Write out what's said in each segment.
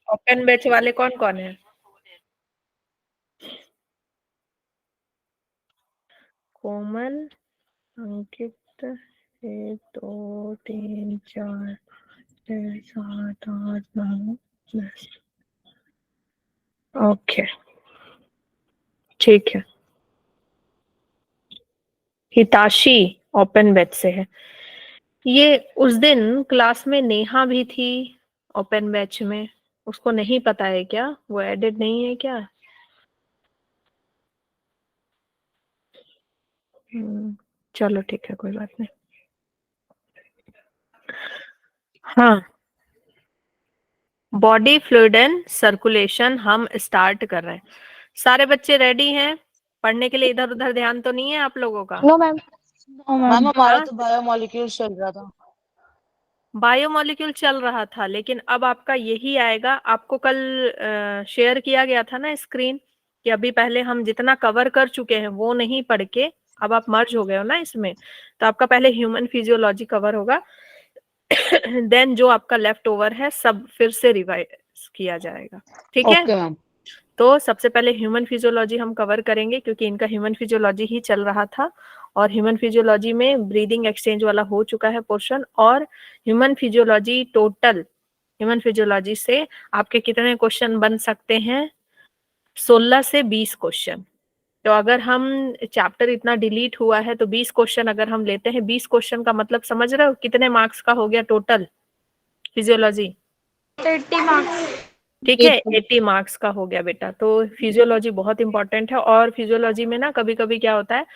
Open batch वाले कौन कौन है? कोमल, अंकित, 1 2 3 4 6 7 8 9 10। ओके, ठीक है। हिताशी ओपन बैच से है। ये उस दिन क्लास में नेहा भी थी ओपन बैच में, उसको नहीं पता है क्या? वो एडेड नहीं है क्या? चलो ठीक है, कोई बात नहीं। हाँ, बॉडी फ्लूइड एंड सर्कुलेशन हम स्टार्ट कर रहे हैं। सारे बच्चे रेडी हैं पढ़ने के लिए? इधर उधर ध्यान तो नहीं है आप लोगों का? No ma'am. मैम हमारा हाँ, तो बायोमोलिक्यूल्स चल रहा था। बायोमोलिक्यूल चल रहा था, लेकिन अब आपका यही आएगा। आपको कल शेयर किया गया था ना स्क्रीन, कि अभी पहले हम जितना कवर कर चुके हैं वो नहीं पढ़ के अब आप मर्ज हो गए हो ना इसमें, तो आपका पहले ह्यूमन फिजियोलॉजी कवर होगा, देन जो आपका लेफ्ट ओवर है सब फिर से रिवाइज किया जाएगा। ठीक है, ओके मैम। तो सबसे पहले ह्यूमन फिजियोलॉजी हम कवर करेंगे, क्योंकि इनका ह्यूमन फिजियोलॉजी ही चल रहा था, और ह्यूमन फिजियोलॉजी में ब्रीदिंग एक्सचेंज वाला हो चुका है पोर्शन। और human physiology total, human physiology से आपके कितने क्वेश्चन बन सकते हैं? 16 से 20 क्वेश्चन। तो अगर हम चैप्टर इतना डिलीट हुआ है तो 20 क्वेश्चन अगर हम लेते हैं, 20 क्वेश्चन का मतलब समझ रहे हो कितने मार्क्स का हो गया टोटल फिजियोलॉजी? 80 मार्क्स। ठीक है, 80 मार्क्स का हो गया बेटा। तो फिजियोलॉजी बहुत इंपॉर्टेंट है, और फिजियोलॉजी में ना कभी कभी क्या होता है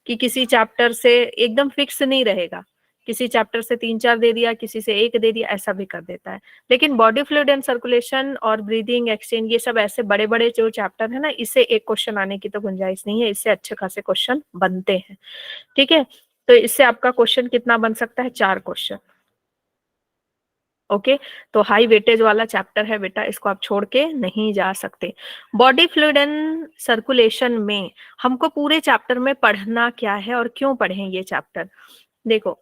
कि किसी चैप्टर से एकदम फिक्स नहीं रहेगा, किसी चैप्टर से 3 4 दे दिया, किसी से 1 दे दिया, ऐसा भी कर देता है। लेकिन बॉडी फ्लूइड एंड सर्कुलेशन और ब्रीदिंग एक्सचेंज, ये सब ऐसे बड़े बड़े जो चैप्टर है ना, इससे 1 क्वेश्चन आने की तो गुंजाइश नहीं है, इससे अच्छे खासे क्वेश्चन बनते हैं। ठीक है, तो इससे आपका क्वेश्चन कितना बन सकता है? 4 क्वेश्चन। ओके, तो हाई वेटेज वाला चैप्टर है बेटा, इसको आप छोड़ के नहीं जा सकते। बॉडी फ्लूइड एंड सर्कुलेशन में हमको पूरे चैप्टर में पढ़ना क्या है और क्यों पढ़ें ये चैप्टर? देखो,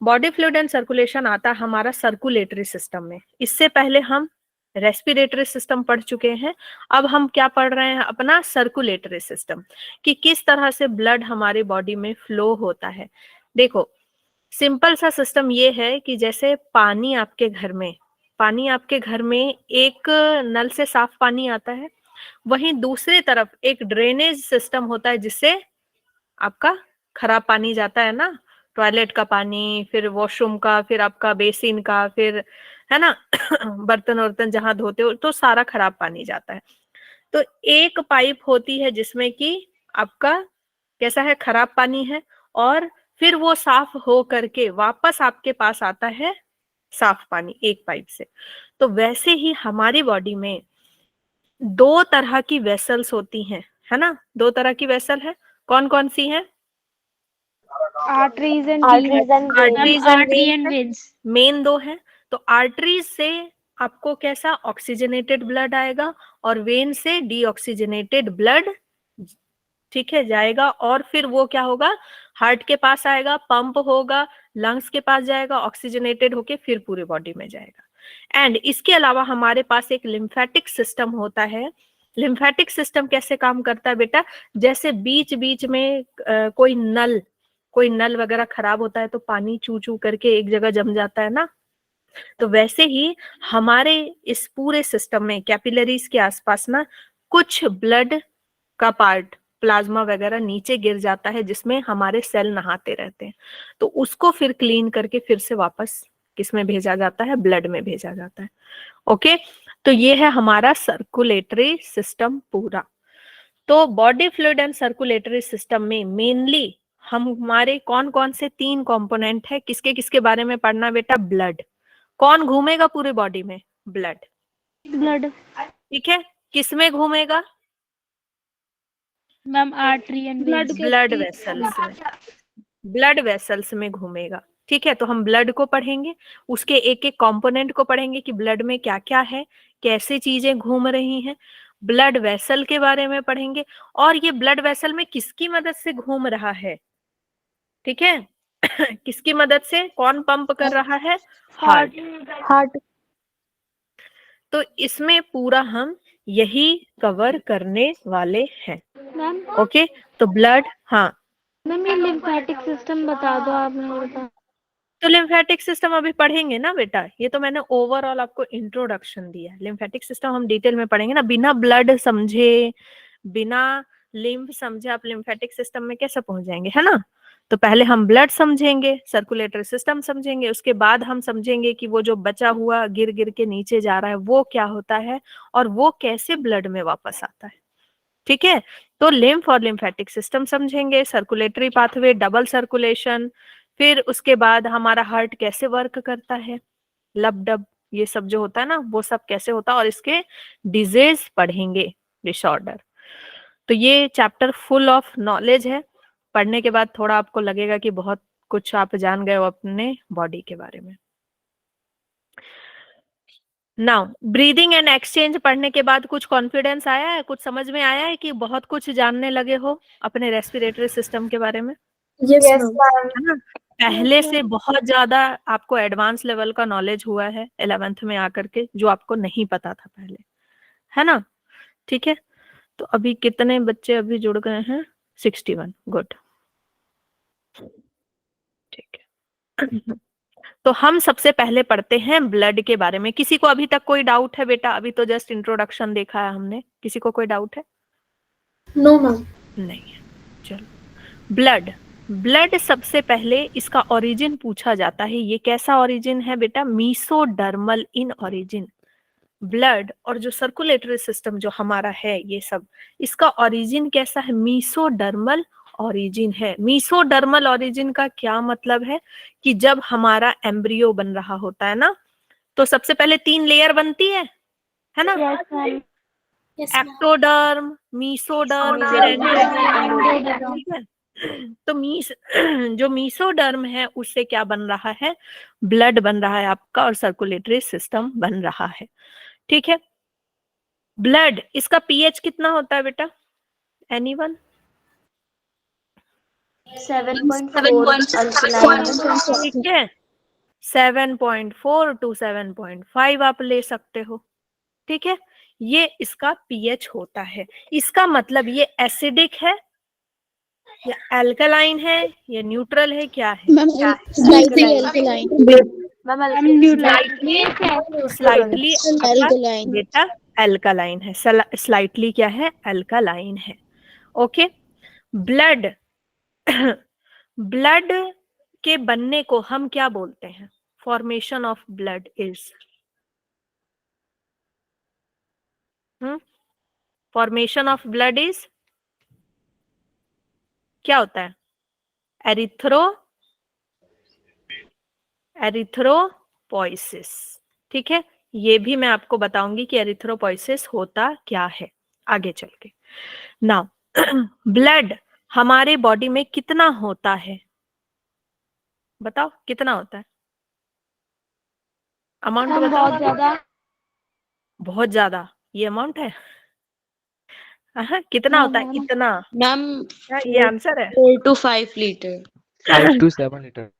बॉडी फ्लूइड एंड सर्कुलेशन आता है हमारा सर्कुलेटरी सिस्टम में। इससे पहले हम रेस्पिरेटरी सिस्टम पढ़ चुके हैं, अब हम क्या पढ़ रहे हैं? अपना सर्कुलेटरी सिस्टम, कि किस तरह से ब्लड हमारे बॉडी में फ्लो होता है। देखो, सिंपल सा सिस्टम ये है कि जैसे पानी आपके घर में, एक नल से साफ पानी आता है, वहीं दूसरी तरफ एक ड्रेनेज सिस्टम होता है जिससे आपका खराब पानी जाता है ना, टॉयलेट का पानी, फिर वॉशरूम का, फिर आपका बेसिन का, फिर है ना बर्तन वर्तन जहां धोते हो तो सारा खराब पानी जाता है। तो एक पाइप होती है जिसमें कि आपका कैसा है, खराब पानी है, और फिर वो साफ हो करके वापस आपके पास आता है साफ पानी एक पाइप से। तो वैसे ही हमारी बॉडी में 2 तरह की वेसल्स होती हैं, है ना? 2 तरह की वेसल है, कौन कौन सी हैं? Arteries and arteries and arteries and artery veins and है, वेन्स। मेन 2 है। तो आर्टरीज से आपको कैसा ऑक्सीजनेटेड ब्लड आएगा, और वेन से डीऑक्सीजनेटेड ब्लड, ठीक है, जाएगा, और फिर वो क्या होगा, हार्ट के पास आएगा, पंप होगा, लंग्स के पास जाएगा, ऑक्सीजनेटेड होके फिर पूरे बॉडी में जाएगा। एंड इसके अलावा हमारे पास एक लिम्फेटिक सिस्टम होता है। लिम्फेटिक सिस्टम कैसे काम करता है बेटा? जैसे बीच बीच में कोई नल वगैरह खराब होता है तो पानी चू चू करके एक जगह जम जाता है ना, तो वैसे ही हमारे इस पूरे सिस्टम में कैपिलरीज के आसपास ना कुछ ब्लड का पार्ट, प्लाज्मा वगैरह नीचे गिर जाता है, जिसमें हमारे सेल नहाते रहते हैं। तो उसको फिर क्लीन करके फिर से वापस किसमें भेजा जाता है? ब्लड में भेजा जाता है। ओके, तो ये है हमारा सर्कुलेटरी सिस्टम पूरा। तो body fluid and circulatory system में मेनली हमारे कौन कौन से 3 कंपोनेंट है, किसके किसके बारे में पढ़ना बेटा? ब्लड। कौन घूमेगा पूरे बॉडी में? ब्लड। ब्लड। ठीक है, किसमें घूमेगा? Ma'am artery and veins. Blood vessels में, ब्लड वेसल्स में घूमेगा। ठीक है, तो हम ब्लड को पढ़ेंगे, उसके एक एक कंपोनेंट को पढ़ेंगे कि ब्लड में क्या क्या है, कैसे चीजें घूम रही हैं। ब्लड वेसल के बारे में पढ़ेंगे, और ये ब्लड वेसल में किसकी मदद से घूम रहा है? ठीक है किसकी मदद से, कौन पंप कर रहा है? हार्ट। हार्ट। तो इसमें पूरा हम यही कवर करने वाले हैं। मैम ओके, तो ब्लड, हाँ, मैम ये लिम्फेटिक सिस्टम बता दो आप मेरे को। तो लिम्फेटिक सिस्टम अभी पढ़ेंगे ना बेटा, ये तो मैंने ओवरऑल आपको इंट्रोडक्शन दिया है। लिम्फेटिक सिस्टम हम डिटेल में पढ़ेंगे ना, बिना ब्लड समझे, बिना लिम्फ समझे आप लिम्फेटिक सिस्टम में कैसे पहुंच जाएंगे, है ना। तो पहले हम ब्लड समझेंगे, सर्कुलेटरी सिस्टम समझेंगे, उसके बाद हम समझेंगे कि वो जो बचा हुआ गिर गिर के नीचे जा रहा है वो क्या होता है और वो कैसे ब्लड में वापस आता है। ठीक है, तो लिम्फ और लिम्फेटिक सिस्टम समझेंगे, सर्कुलेटरी पाथवे, डबल सर्कुलेशन, फिर उसके बाद हमारा हार्ट कैसे वर्क करता है, लब डब, ये सब जो होता है ना वो सब कैसे होता है, और इसके डिजीज पढ़ेंगे, डिसऑर्डर। तो ये चैप्टर फुल ऑफ नॉलेज है। पढ़ने के बाद थोड़ा आपको लगेगा कि बहुत कुछ आप जान गए हो अपने बॉडी के बारे में। नाउ ब्रीदिंग एंड एक्सचेंज पढ़ने के बाद कुछ कॉन्फिडेंस आया है, कुछ समझ में आया है कि बहुत कुछ जानने लगे हो अपने रेस्पिरेटरी सिस्टम के बारे में, यस है ना। पहले से बहुत ज्यादा आपको एडवांस लेवल का नॉलेज हुआ है 11th में आकर के, जो आपको नहीं पता था पहले, है ना। ठीक है, तो अभी कितने बच्चे अभी जुड़ गए हैं? 61, गुड, ठीक है। तो हम सबसे पहले पढ़ते हैं ब्लड के बारे में। किसी को अभी तक कोई डाउट है बेटा? अभी तो जस्ट इंट्रोडक्शन देखा है हमने, किसी को कोई डाउट है? No ma'am. नहीं है, चलो। ब्लड, ब्लड सबसे पहले इसका ओरिजिन पूछा जाता है। ये कैसा ओरिजिन है बेटा? Mesodermal in origin. ब्लड और जो सर्कुलेटरी सिस्टम जो हमारा है ये सब, इसका ओरिजिन कैसा है? मीसोडर्मल ओरिजिन है। मीसोडर्मल ओरिजिन का क्या मतलब है कि जब हमारा एम्ब्रियो बन रहा होता है ना, तो सबसे पहले 3 लेयर बनती है ना। Yes ma'am. एक्टोडर्म, मीसोडर्म, फिर एंडोडर्म, ठीक है। तो जो मीसोडर्म है उससे क्या बन रहा है? ब्लड बन रहा है आपका और सर्कुलेटरी सिस्टम बन रहा है। ठीक है, ब्लड, इसका पीएच कितना होता है बेटा? एनीवन? 7.4 ठीक है, 7.4 to 7.5 आप ले सकते हो। ठीक है, ये इसका पीएच होता है। इसका मतलब ये एसिडिक है या अल्कलाइन है या न्यूट्रल है, क्या है? Slightly alkaline. स्लाइटली बेटा अल्कलाइन है। स्लाइटली क्या है? अल्कलाइन है। ओके, ब्लड, ब्लड के बनने को हम क्या बोलते हैं? Formation of blood is, formation of blood is क्या होता है? एरिथ्रोपोइसिस। ठीक है, ये भी मैं आपको बताऊंगी कि एरिथ्रोपोइसिस होता क्या है आगे चल के। नाउ ब्लड हमारे बॉडी में कितना होता है? बताओ कितना होता है? अमाउंट मैम बताओ। बहुत ज्यादा। बहुत ज्यादा, ये अमाउंट है? कितना नो होता है? मैम। इतना, मैम क्या ये आंसर है? 4 to 5 लीटर। 5 to 7 litre.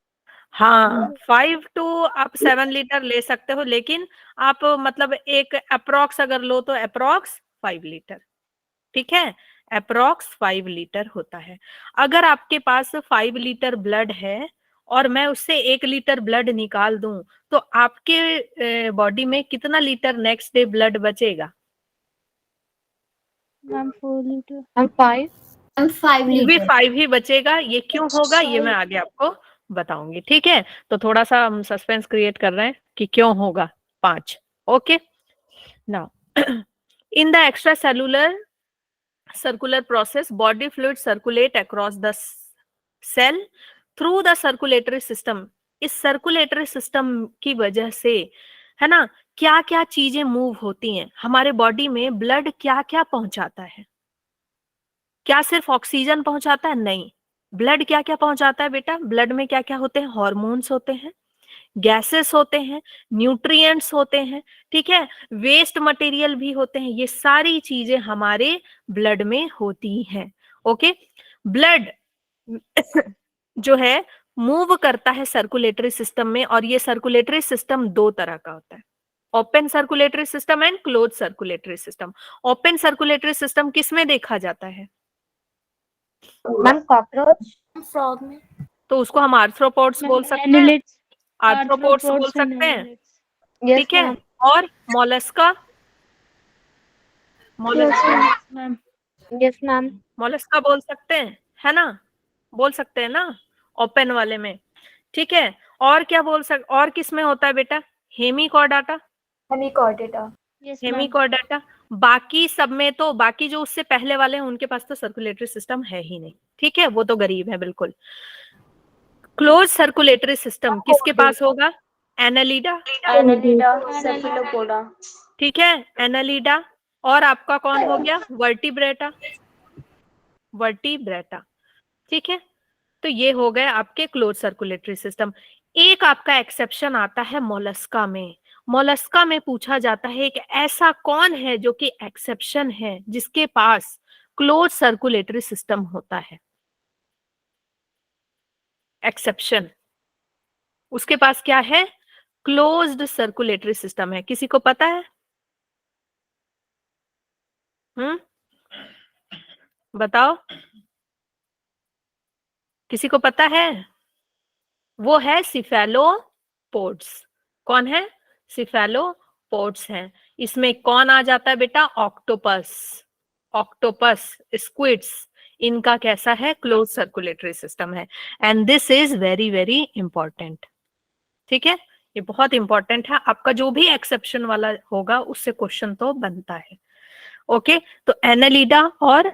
हाँ, 5 to आप 7 लीटर ले सकते हो, लेकिन आप मतलब एक अप्रोक्स अगर लो तो अप्रोक्स 5 लीटर। ठीक है, अप्रोक्स 5 लीटर होता है। अगर आपके पास 5 लीटर ब्लड है और मैं उससे 1 लीटर ब्लड निकाल दूं, तो आपके बॉडी में कितना लीटर नेक्स्ट डे ब्लड बचेगा? Ma'am 4 litre. मैम 5। फिर भी 5 ही बचेगा। ये क्यों होगा ये मैं आगे आपको बताऊंगी। ठीक है, तो थोड़ा सा हम सस्पेंस क्रिएट कर रहे हैं कि क्यों होगा 5। Okay, now in the extra cellular circular process, body fluids circulate across the cell through the circulatory system। इस सर्कुलेटरी सिस्टम की वजह से, है ना, क्या क्या चीजें मूव होती हैं हमारे बॉडी में। ब्लड क्या क्या पहुंचाता है? क्या सिर्फ ऑक्सीजन पहुंचाता है? नहीं, ब्लड क्या क्या पहुंचाता है बेटा? ब्लड में क्या क्या होते हैं? हॉर्मोन्स होते हैं, गैसेस होते हैं, न्यूट्रिएंट्स होते हैं, ठीक है, वेस्ट मटेरियल भी होते हैं। ये सारी चीजें हमारे ब्लड में होती हैं। ओके, ब्लड जो है मूव करता है सर्कुलेटरी सिस्टम में, और ये सर्कुलेटरी सिस्टम 2 तरह का होता है। Open circulatory system and close circulatory system. Open circulatory system किस में देखा जाता है? Ma'am cockroach. फ्रॉग में। तो उसको हम आर्थ्रोपोड्स बोल सकते हैं, एनिलिड्स, आर्थ्रोपोड्स बोल आर्थ्रोपोड्स एंड सकते हैं, एनिलिड्स। यस ठीक है। मैम। और Mollusca, Mollusca, ma'am. Yes ma'am. Mollusca बोल सकते हैं, है ना, बोल सकते हैं ना ओपन वाले में, ठीक है। और क्या और किस में होता है बेटा? Hemichordata, hemichordata. Yes ma'am. Hemichordata. बाकी सब में तो, बाकी जो उससे पहले वाले हैं उनके पास तो सर्कुलेटरी सिस्टम है ही नहीं, ठीक है, वो तो गरीब है बिल्कुल। क्लोज सर्कुलेटरी सिस्टम किसके पास होगा? Annelida, annelida, cephalopoda. ठीक है, एनालिडा। और आपका कौन हो गया? वर्टिब्रेटा, वर्टिब्रेटा, ठीक है। तो ये हो गए आपके क्लोज सर्कुलेटरी सिस्टम। एक आपका एक्सेप्शन आता है मोलस्का में। मोलस्का में पूछा जाता है कि ऐसा कौन है जो कि एक्सेप्शन है जिसके पास क्लोज सर्कुलेटरी सिस्टम होता है। एक्सेप्शन, उसके पास क्या है? क्लोज्ड सर्कुलेटरी सिस्टम है। किसी को पता है? बताओ, किसी को पता है? वो है सिफेलोपोड्स। कौन है? सिफेलोपोड्स हैं। इसमें कौन आ जाता है बेटा? ऑक्टोपस, ऑक्टोपस, स्क्विड्स, इनका कैसा है? क्लोज सर्कुलेटरी सिस्टम है। And this is very very important, ठीक है, ये बहुत इंपॉर्टेंट है। आपका जो भी एक्सेप्शन वाला होगा उससे क्वेश्चन तो बनता है। ओके, तो एनालिडा और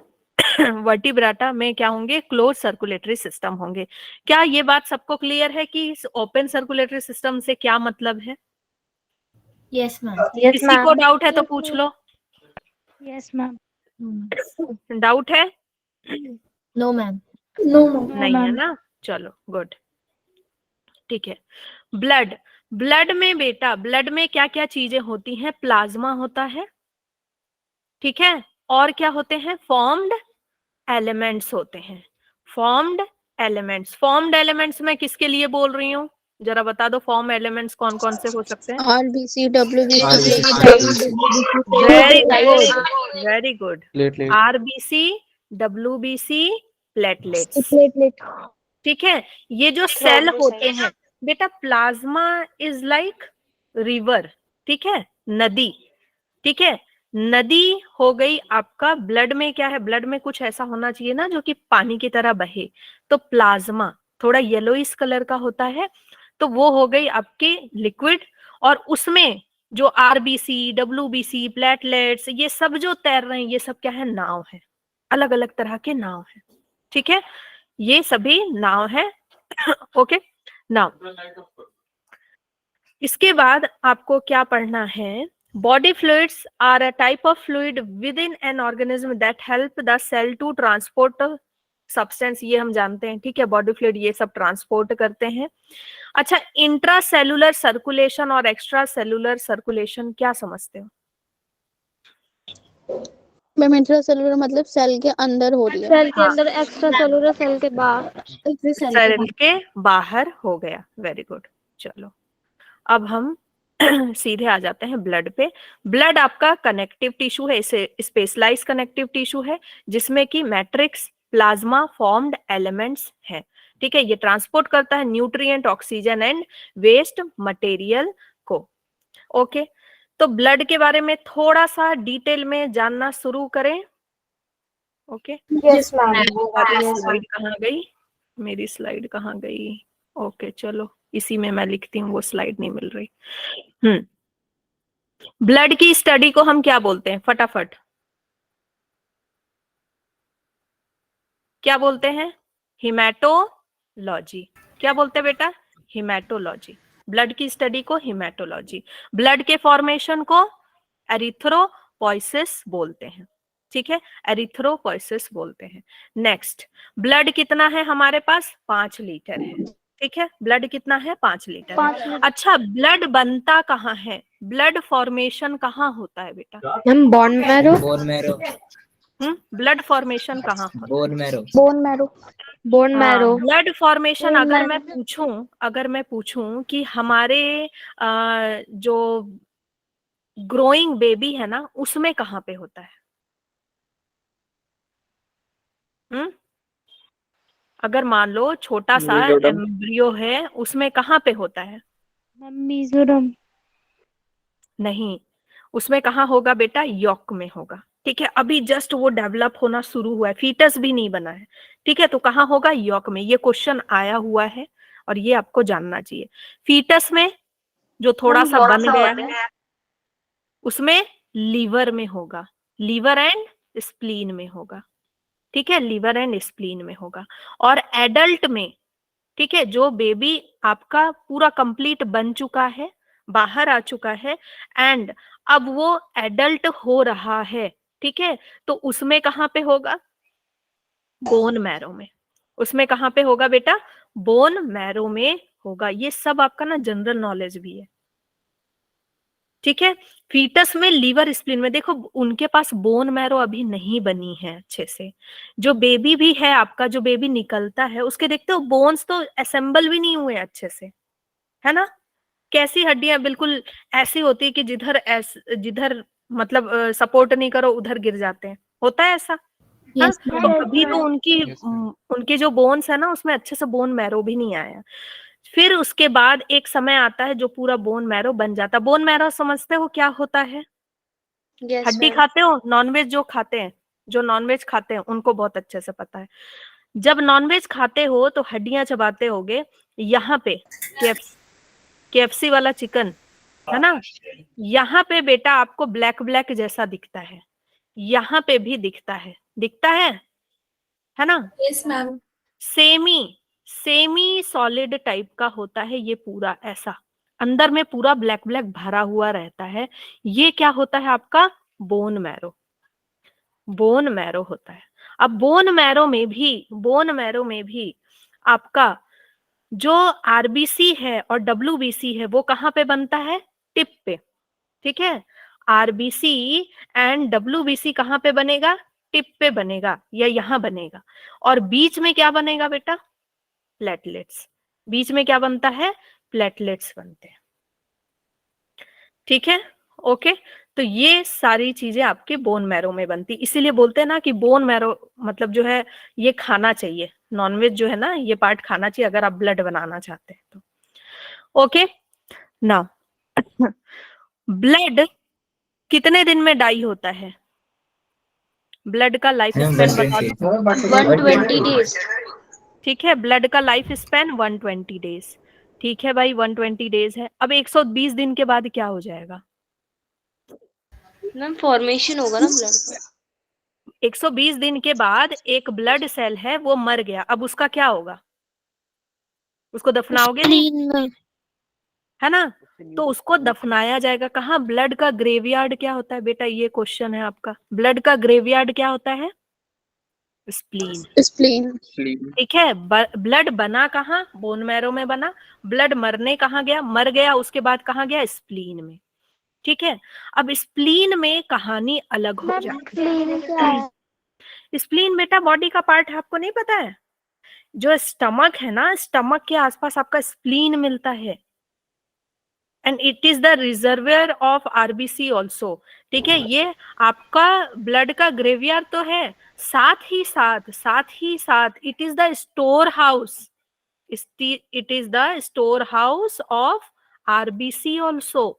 वर्टिब्राटा में क्या होंगे? क्लोज सर्कुलेटरी सिस्टम होंगे। क्या ये बात सबको क्लियर है कि ओपन सर्कुलेटरी सिस्टम से क्या मतलब है? Yes ma'am. यस किसी को मैम। डाउट है तो पूछ लो। Yes ma'am. डाउट है? No ma'am. No ma'am. नहीं है ना, चलो गुड, ठीक है। ब्लड, ब्लड में बेटा, ब्लड में क्या क्या चीजें होती हैं? प्लाज्मा होता है, ठीक है, और क्या होते हैं? फॉर्म्ड एलिमेंट्स होते हैं। फॉर्म्ड एलिमेंट्स, फॉर्म्ड एलिमेंट्स में किसके लिए बोल रही हूँ? जरा बता दो, फॉर्म एलिमेंट्स कौन कौन से हो सकते हैं? RBC, WBC, very good, very good. Platelet. RBC, WBC, platelets, platelet. ठीक है। ये जो सेल होते हैं बेटा, प्लाज्मा इज लाइक रिवर, ठीक है, नदी, ठीक है, नदी हो गई आपका। ब्लड में क्या है? ब्लड में कुछ ऐसा होना चाहिए ना जो कि पानी की तरह बहे, तो प्लाज्मा थोड़ा येलोइश कलर का होता है, तो वो हो गई आपकी लिक्विड। और उसमें जो आरबीसी, डब्ल्यूबीसी, प्लेटलेट्स, ये सब जो तैर रहे हैं, ये सब क्या है? नाव है, अलग अलग तरह के नाव है, ठीक है, ये सभी नाव है। ओके, नाव। इसके बाद आपको क्या पढ़ना है? Body fluids are a type of fluid within an organism that help the cell to transport substance, ये हम जानते हैं, ठीक है, बॉडी फ्लूइड ये सब ट्रांसपोर्ट करते हैं। अच्छा, इंट्रा सेलुलर सर्कुलेशन और एक्स्ट्रा सेलुलर सर्कुलेशन क्या समझते हो? मैम इंट्रा सेलुलर मतलब सेल के अंदर हो रही है। सेल के अंदर, एक्स्ट्रा सेलुलर सेल के बाहर। सेल के बाहर हो गया, वेरी गुड। चलो अब हम सीधे आ जाते हैं ब्लड पे। ब्लड आपका कनेक्टिव टिश्यू है, इसे स्पेशलाइज कनेक्टिव टिश्यू है, जिसमें कि मैट्रिक्स, प्लाज्मा, फॉर्म्ड एलिमेंट्स हैं, ठीक है। ये ट्रांसपोर्ट करता है nutrient, oxygen and waste material को। ओके, तो ब्लड के बारे में थोड़ा सा डिटेल में जानना शुरू करें। Okay, yes ma'am. वो वाली स्लाइड कहाँ गई? मेरी स्लाइड कहाँ गई? ओके चलो, इसी में मैं लिखती हूँ, वो स्लाइड नहीं मिल रही। ब्लड की स्टडी को हम क्या बोलते हैं? फटाफट, क्या बोलते हैं? हिमेटोलॉजी। क्या बोलते हैं बेटा? हिमेटोलॉजी। ब्लड की स्टडी को हिमेटोलॉजी। ब्लड के फॉर्मेशन को एरिथ्रोपोइसिस बोलते हैं, ठीक है, एरिथ्रोपोइसिस बोलते हैं। नेक्स्ट, ब्लड कितना है हमारे पास? 5 लीटर है, ठीक है, ब्लड कितना है? 5 लीटर है। अच्छा, ब्लड बनता कहाँ है? ब्लड फॉर्मेशन कहाँ होता है बेटा? Ma'am bone marrow. Bone marrow. Blood formation कहाँ होता है? Bone marrow. Bone marrow. Bone marrow. Blood formation अगर मैं पूछूं कि हमारे जो ग्रोइंग बेबी है ना, उसमें कहाँ पे होता है? अगर मान लो छोटा सा Mesoderm. एम्ब्रियो है, उसमें कहाँ पे होता है? मिजोरम। नहीं, उसमें कहाँ होगा बेटा? यॉक में होगा। ठीक है, अभी जस्ट वो डेवलप होना शुरू हुआ है, फीटस भी नहीं बना है। ठीक है, तो कहाँ होगा? यॉक में। ये क्वेश्चन आया हुआ है और ये आपको जानना चाहिए। फीटस में जो थोड़ा सा बन गया है, उसमें लीवर में होगा, लीवर एंड स्प्लीन में होगा। ठीक है, लीवर एंड स्प्लीन में होगा। और एडल्ट में, ठीक है, जो बेबी आपका पूरा कंप्लीट बन चुका है, बाहर आ चुका है, एंड अब वो एडल्ट हो रहा है, ठीक है, तो उसमें कहाँ पे होगा? बोन मैरो में। उसमें कहाँ पे होगा बेटा? बोन मैरो में होगा। ये सब आपका ना जनरल नॉलेज भी है। ठीक है, फीटस में, लीवर स्प्लीन में, देखो उनके पास बोन मैरो अभी नहीं बनी है अच्छे से। जो बेबी भी है आपका, जो बेबी निकलता है, उसके देखते हो बोन्स तो असेंबल भी नहीं हुए अच्छे से, है ना? कैसी हड्डियां बिल्कुल ऐसी होती है कि जिधर मतलब सपोर्ट नहीं करो उधर गिर जाते हैं, होता है ऐसा? हाँ, यस तो मैम। अभी तो Yes, ma'am. उनके जो बोन्स है ना, उसमें अच्छे से बोन मैरो भी नहीं आया। फिर उसके बाद एक समय आता है जो पूरा बोन मैरो बन जाता है। बोन मैरो समझते हो क्या होता है? यस हड्डी खाते हो? नॉनवेज जो खाते हैं, जो नॉनवेज खाते हैं उनको बहुत अच्छे से पता है। जब नॉनवेज खाते हो तो हड्डियां चबाते होगे, यहाँ पे केएफसी वाला चिकन है ना, यहाँ पे बेटा आपको ब्लैक ब्लैक जैसा दिखता है, यहाँ पे भी दिखता है, दिखता है ना? Yes ma'am. Semi semi solid type का होता है ये पूरा, ऐसा अंदर में पूरा ब्लैक ब्लैक भरा हुआ रहता है। ये क्या होता है आपका? Bone marrow. बोन मैरो होता है। अब बोन मैरो में भी आपका जो आरबीसी है और डब्ल्यूबीसी है वो कहाँ पे बनता है? टिप पे। ठीक है, आरबीसी एंड डब्ल्यूबीसी कहाँ पे बनेगा? टिप पे बनेगा या यहाँ बनेगा। और बीच में क्या बनेगा बेटा? प्लेटलेट्स। बीच में क्या बनता है? प्लेटलेट्स बनते हैं। ठीक है, ओके। तो ये सारी चीजें आपके बोन मैरो में बनती, इसीलिए बोलते हैं ना कि बोन मैरो मतलब जो है ये खाना चाहिए, नॉनवेज जो है ना ये पार्ट खाना चाहिए अगर आप ब्लड बनाना चाहते हैं तो। ओके, नाउ ब्लड कितने दिन में डाई होता है? ब्लड का लाइफ स्पेन बता दो। 120 डेज। ठीक है, ब्लड का लाइफ स्पेन 120 डेज। ठीक है भाई, 120 डेज है। अब 120 दिन के बाद क्या हो जाएगा? मैम फॉर्मेशन होगा ना ब्लड का। 120 दिन के बाद एक ब्लड सेल है वो मर गया, अब उसका क्या होगा? उसको दफनाओगे नहीं, स्प्लीन में। है ना? तो उसको दफनाया जाएगा कहाँ? ब्लड का ग्रेवयार्ड क्या होता है बेटा? ये क्वेश्चन है आपका। ब्लड का ग्रेवयार्ड क्या होता है? स्प्लीन। स्प्लीन। ठीक है, ब्लड बना कहाँ? बोन मैरो में बना। ब्लड मरने कहाँ गया? मर गया, उसके बाद कहाँ गया? स्प्लीन में। ठीक है, अब स्प्लीन में कहानी अलग हो मैम जाती स्प्लीन क्या है? है। स्प्लीन बेटा बॉडी का पार्ट है, आपको नहीं पता है? जो स्टमक है ना, स्टमक के आसपास आपका स्प्लीन मिलता है, and it is the reservoir of RBC also. ठीक है, ये आपका ब्लड का ग्रेवयार्ड तो है, साथ ही साथ it is the store house, it is the store house of RBC also.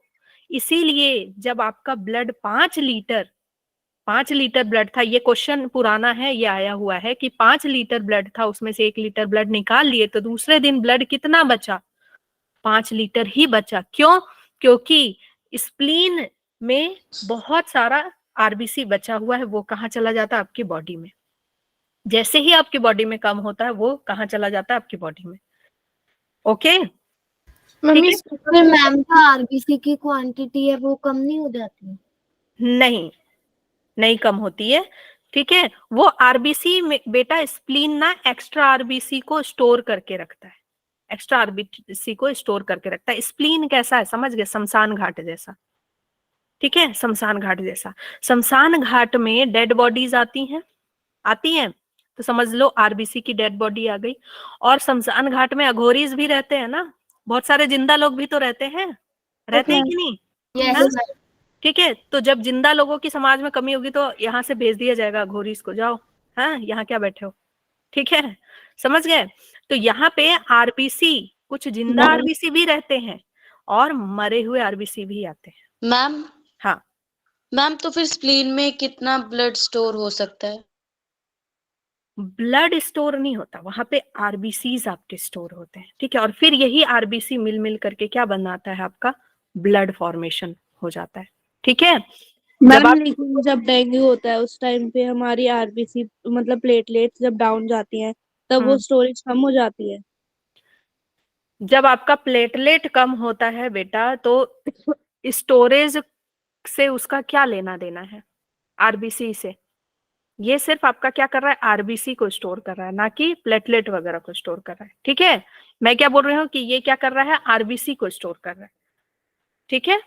इसीलिए जब आपका ब्लड 5 लीटर ब्लड था, ये क्वेश्चन पुराना है, ये आया हुआ है कि 5 लीटर ब्लड था, उसमें से 1 लीटर ब्लड निकाल लिए, तो दूसरे दिन ब्लड कितना बचा? 5 लीटर ही बचा। क्यों? क्योंकि स्प्लीन में बहुत सारा आरबीसी बचा हुआ है, वो कहाँ चला जाता है? आपकी बॉडी में। जैसे ही आपकी बॉडी में कम होता है वो कहाँ चला जाता है? आपकी बॉडी में। ओके, मम्मी ठीक है? फिर मैम का आरबीसी की क्वांटिटी है वो कम नहीं हो जाती? नहीं, नहीं कम होती है। ठीक है, वो आरबीसी में बेटा, स्प्लीन ना एक्स्ट्रा आरबीसी को स्टोर करके रखता है, एक्स्ट्रा आरबीसी को स्टोर करके रखता है। स्प्लीन कैसा है समझ गए? शमशान घाट जैसा। ठीक है, शमशान घाट जैसा। शमशान घाट में डेड बॉडीज आती हैं, तो समझ लो आरबीसी की डेड बॉडी आ गई। और शमशान घाट में अघोरीज भी रहते हैं ना, बहुत सारे जिंदा लोग भी तो रहते हैं, रहते हैं कि नहीं? यस हाँ? मैम। ठीक है, तो जब जिंदा लोगों की समाज में कमी होगी तो यहाँ से भेज दिया जाएगा घोरीस को, जाओ, हाँ यहाँ क्या बैठे हो, ठीक है, समझ गए। तो यहाँ पे आरबीसी, कुछ जिंदा आरबीसी भी रहते हैं और मरे हुए आरबीसी भी आते हैं। मैम हाँ, मैम तो फिर स्प्लीन में कितना ब्लड स्टोर हो सकता है? ब्लड स्टोर नहीं होता वहां पे, आरबीसीज आपके स्टोर होते हैं, ठीक है, और फिर यही आरबीसी मिल मिल करके क्या बनाता है, आपका ब्लड फॉर्मेशन हो जाता है, ठीक है। जब मैम आप, लेकिन जब डेंगू होता है उस टाइम पे हमारी आरबीसी मतलब प्लेटलेट्स जब डाउन जाती हैं तब वो स्टोरेज कम हो जाती है। जब आपका प्लेटलेट कम होता है बेटा, तो स्टोरेज से उसका क्या लेना देना है, आरबीसी से। ये सिर्फ आपका क्या कर रहा है, आरबीसी को स्टोर कर रहा है, ना कि प्लेटलेट वगैरह को स्टोर कर रहा है, ठीक है। मैं क्या बोल रही हूँ कि ये क्या कर रहा है, आरबीसी को स्टोर कर रहा है, ठीक है।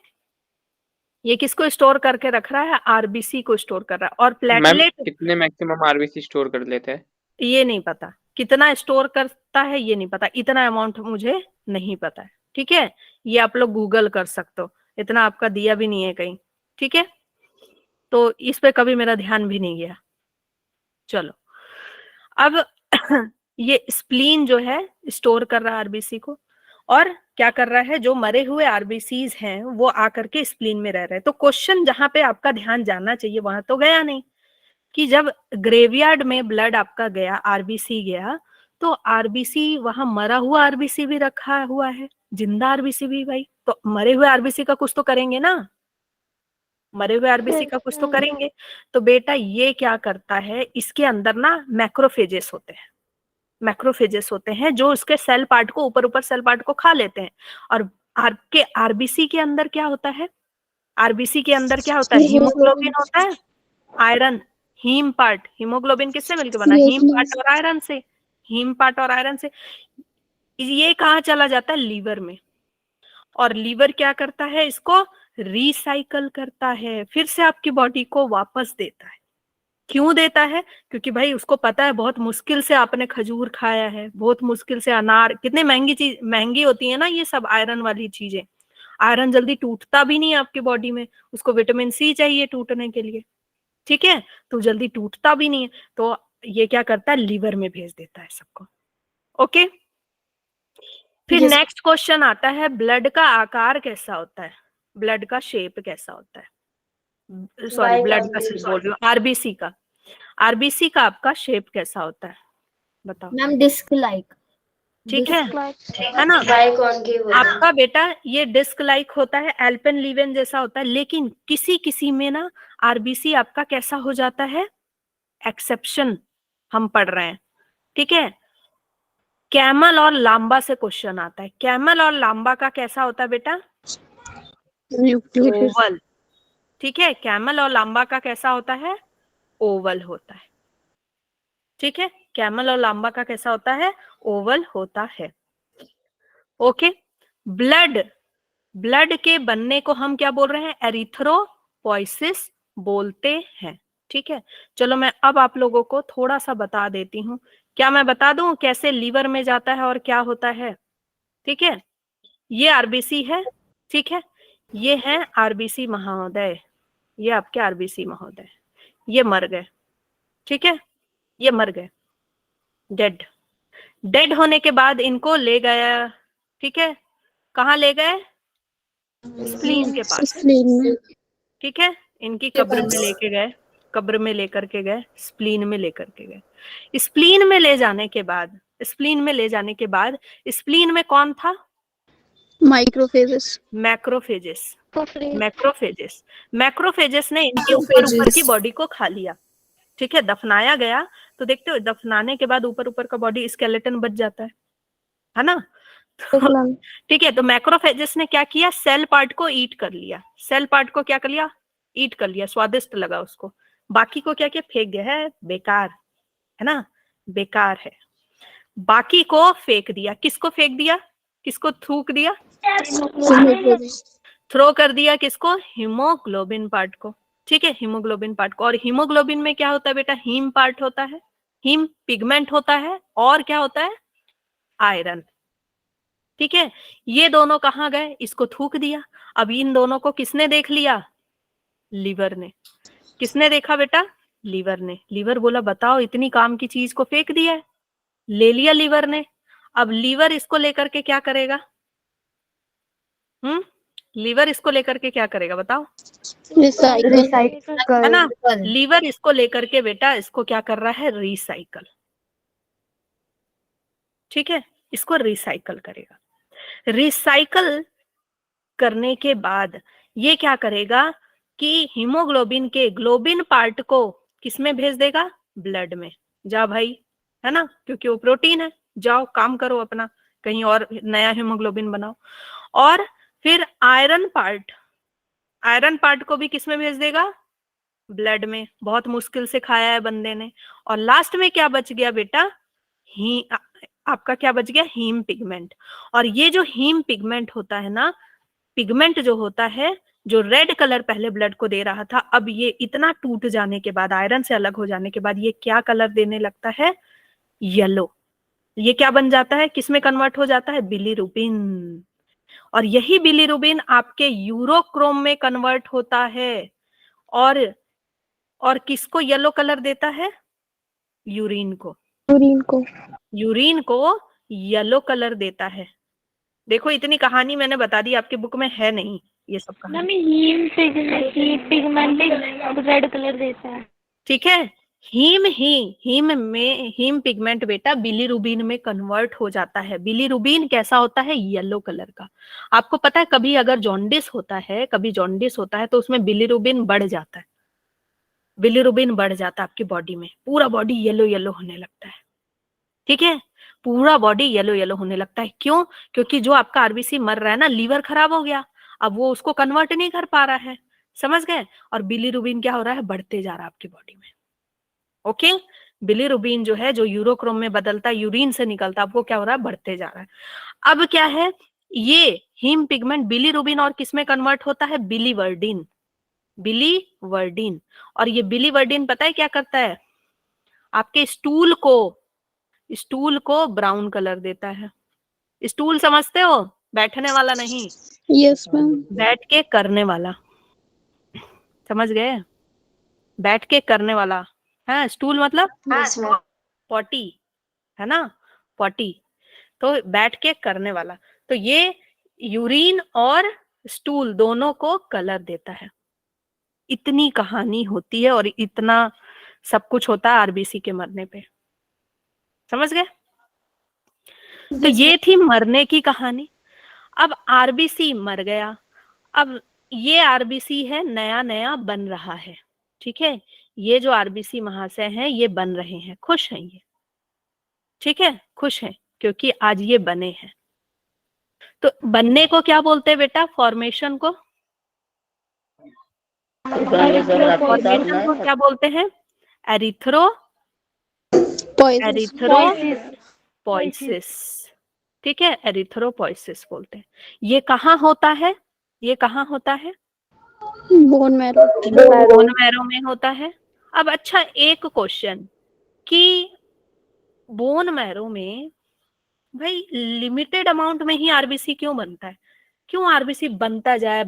ये किसको स्टोर करके रख रहा है, आरबीसी को स्टोर कर रहा है। और मैम प्लेटलेट, कितने मैक्सिमम आरबीसी स्टोर कर लेते हैं? ये नहीं पता कितना स्टोर करता है, ये नहीं पता, इतना अमाउंट मुझे नहीं पता है, ठीक है। ये आप लोग गूगल कर सकते हो, इतना आपका दिया भी नहीं है कहीं, ठीक है। तो इस पे कभी मेरा ध्यान भी नहीं गया। चलो, अब ये स्प्लीन जो है स्टोर कर रहा है आरबीसी को, और क्या कर रहा है, जो मरे हुए आरबीसीज हैं वो आकर के स्प्लीन में रह रहे हैं। तो क्वेश्चन जहां पे आपका ध्यान जाना चाहिए वहां तो गया नहीं, कि जब ग्रेवयार्ड में ब्लड आपका गया, आरबीसी गया, तो आरबीसी वहां मरा हुआ आरबीसी भी रखा हुआ है, जिंदा आरबीसी भी, भाई तो मरे हुए आरबीसी का कुछ तो करेंगे ना, मरे हुए आरबीसी का कुछ तो करेंगे। तो बेटा ये क्या करता है, इसके अंदर ना मैक्रोफेजेस होते हैं, मैक्रोफेजेस होते हैं जो उसके सेल पार्ट को, ऊपर ऊपर सेल पार्ट को खा लेते हैं। और आपके आरबीसी के अंदर क्या होता है, आरबीसी के अंदर क्या होता है, हीमोग्लोबिन होता है, आयरन, हीम पार्ट, हीमोग्लोबिन किससे मिलकर बना, हीम पार्ट और आयरन से, हीम पार्ट और आयरन से। ये कहाँ चला जाता है, लीवर में, और लीवर क्या करता है, इसको रिसाइकल करता है, फिर से आपकी बॉडी को वापस देता है। क्यों देता है, क्योंकि भाई उसको पता है बहुत मुश्किल से आपने खजूर खाया है, बहुत मुश्किल से अनार, कितनी महंगी चीज, महंगी होती है ना ये सब आयरन वाली चीजें। आयरन जल्दी टूटता भी नहीं है आपकी बॉडी में, उसको विटामिन सी चाहिए टूटने के लिए, ठीक है, तो जल्दी टूटता भी नहीं है। तो ये क्या करता है, लीवर में भेज देता है सबको, ओके। फिर नेक्स्ट क्वेश्चन आता है, ब्लड का आकार कैसा होता है, ब्लड का शेप कैसा होता है, सॉरी ब्लड का शेप बोल रही हूँ, आरबीसी का, आरबीसी का आपका शेप कैसा होता है, बताओ। Ma'am disc like. ठीक है ना, आपका बेटा ये डिस्क लाइक होता है, एल्पेनलीबेन जैसा होता है, लेकिन किसी किसी में ना आरबीसी आपका कैसा हो जाता है, एक्सेप्शन हम पढ़ रहे हैं, ठीक है। कैमल और लांबा से क्वेश्चन आता है, कैमल और लांबा का कैसा होता है बेटा, ओवल, ठीक है, कैमल और लांबा का कैसा होता है, ओवल होता है, ठीक है, कैमल और लांबा का कैसा होता है, ओवल होता है, ओके। ब्लड, ब्लड के बनने को हम क्या बोल रहे हैं, एरिथ्रोपोइसिस बोलते हैं, ठीक है। चलो मैं अब आप लोगों को थोड़ा सा बता देती हूँ, क्या मैं बता दूं कैसे लीवर में जाता है और क्या होता है, ठीक है। ये आरबीसी है, ठीक है, ये है आरबीसी महोदय, ये आपके आरबीसी महोदय, ये मर गए, ठीक है, ये मर गए, डेड, डेड होने के बाद इनको ले गया, ठीक है, कहाँ ले गए, स्प्लीन के पास, ठीक है, इनकी कब्र में लेके गए, कब्र में लेकर के गए, स्प्लीन में लेकर के गए, स्प्लीन में ले जाने के बाद, स्प्लीन में ले जाने के बाद, स्प्लीन में कौन था, माइक्रोफेजेस। मैक्रोफेजेस, मैक्रोफेजेस, मैक्रोफेजेस ने इनके ऊपर ऊपर की बॉडी को खा लिया, ठीक है, दफनाया गया। तो देखते हो दफनाने के बाद ऊपर ऊपर का बॉडी स्केलेटन बच जाता है ना। ठीक है, तो मैक्रोफेजेस ने क्या किया, सेल पार्ट को ईट कर लिया, सेल पार्ट को क्या कर लिया, ईट कर लिया, स्वादिष्ट लगा उसको, बाकी को क्या किया, फेंक गया, है बेकार, है ना, बेकार है, बाकी को फेंक दिया, किसको फेंक दिया, किसको थूक दिया, थ्रो कर दिया, किसको, हीमोग्लोबिन पार्ट को, ठीक है, हीमोग्लोबिन पार्ट को। और हीमोग्लोबिन में क्या होता है बेटा, हीम पार्ट होता है, हीम पिगमेंट होता है, और क्या होता है, आयरन, ठीक है। ये दोनों कहाँ गए, इसको थूक दिया, अब इन दोनों को किसने देख लिया, लीवर ने। किसने देखा बेटा? लीवर ने। लीवर बोला बताओ इतनी काम की चीज को फेंक दिया है, ले लिया लीवर ने। अब लीवर इसको लेकर के क्या करेगा? लीवर इसको लेकर के क्या करेगा बताओ? रिसाइकल। है ना? लीवर इसको लेकर के बेटा इसको क्या कर रहा है? रिसाइकल। ठीक है, इसको रिसाइकल करेगा। रिसाइकल करने के बाद ये क्या करेगा कि हीमोग्लोबिन के ग्लोबिन पार्ट को किसमें भेज देगा? ब्लड में। जा भाई, है ना, क्योंकि वो प्रोटीन है, जाओ काम करो अपना, कहीं और नया हीमोग्लोबिन बनाओ। और फिर आयरन पार्ट को भी किसमें भेज देगा? ब्लड में। बहुत मुश्किल से खाया है बंदे ने। और लास्ट में क्या बच गया बेटा? आपका क्या बच गया? Heme pigment. और ये जो हीम पिगमेंट होता है ना, पिगमेंट जो होता है, जो रेड कलर पहले ब्लड को दे रहा था, अब ये इतना टूट जाने के बाद, आयरन से अलग हो जाने के बाद, ये क्या कलर देने लगता है? येलो। ये क्या बन जाता है? किसमें कन्वर्ट हो जाता है? बिलीरुबिन। और यही बिलीरुबिन आपके यूरोक्रोम में कन्वर्ट होता है। और किसको येलो कलर देता है? यूरिन को। यूरिन को येलो कलर देता है। देखो इतनी कहानी मैंने बता दी, आपकी बुक में है नहीं ये सब कहानी। हीम पिगमेंट रेड कलर देता है। ठीक है, हीम पिगमेंट बेटा बिलीरुबिन में कन्वर्ट हो जाता है। बिलीरुबिन कैसा होता है? येलो कलर का। आपको पता है कभी अगर जॉन्डिस होता है, तो उसमें बिलीरुबिन बढ़ जाता है। बिलीरुबिन बढ़ जाता है आपकी बॉडी में, पूरा बॉडी येलो येलो होने लगता है। ठीक है, पूरा बॉडी येलो येलो होने लगता है। क्यों? क्योंकि जो आपका आरबीसी मर रहा है ना, लीवर खराब हो गया, अब वो उसको कन्वर्ट नहीं कर पा रहा है। समझ गए? और बिलीरुबिन क्या हो रहा है? बढ़ते जा रहा है आपकी बॉडी में। ओके, बिलीरुबिन जो है, जो यूरोक्रोम में बदलता है, यूरिन से निकलता है, वो क्या हो रहा है? बढ़ते जा रहा है। अब क्या है? ये हीम पिगमेंट बिलीरुबिन और किसमें कन्वर्ट होता है? बिलीवर्डिन। बिलीवर्डिन। और ये बिलीवर्डिन पता है क्या करता है? आपके स्टूल को ब्राउन कलर देता है। स्टूल समझते हो? बैठने वाला नहीं, यस मैम। बैठ के करने वाला। समझ गए? बैठ के करने वाला है स्टूल, मतलब पॉटी, है ना, पॉटी। तो बैठ के करने वाला। तो ये यूरिन और स्टूल दोनों को कलर देता है। इतनी कहानी होती है और इतना सब कुछ होता है आरबीसी के मरने पे। समझ गए? तो ये थी मरने की कहानी। अब आरबीसी मर गया, अब ये आरबीसी है नया नया बन रहा है। ठीक है, ये जो आरबीसी महाशय हैं ये बन रहे हैं, खुश हैं ये। ठीक है, खुश हैं क्योंकि आज ये बने हैं। तो बनने को क्या बोलते हैं बेटा? फॉर्मेशन को क्या बोलते हैं? एरिथ्रोपोइसिस। ठीक है, एरिथ्रोपोइसिस बोलते हैं। ये कहाँ होता है? बोन मैरो में होता है। अब अच्छा एक क्वेश्चन कि बोन मैरो में भाई लिमिटेड अमाउंट में ही आरबीसी क्यों बनता है? क्यों आरबीसी बनता जाए,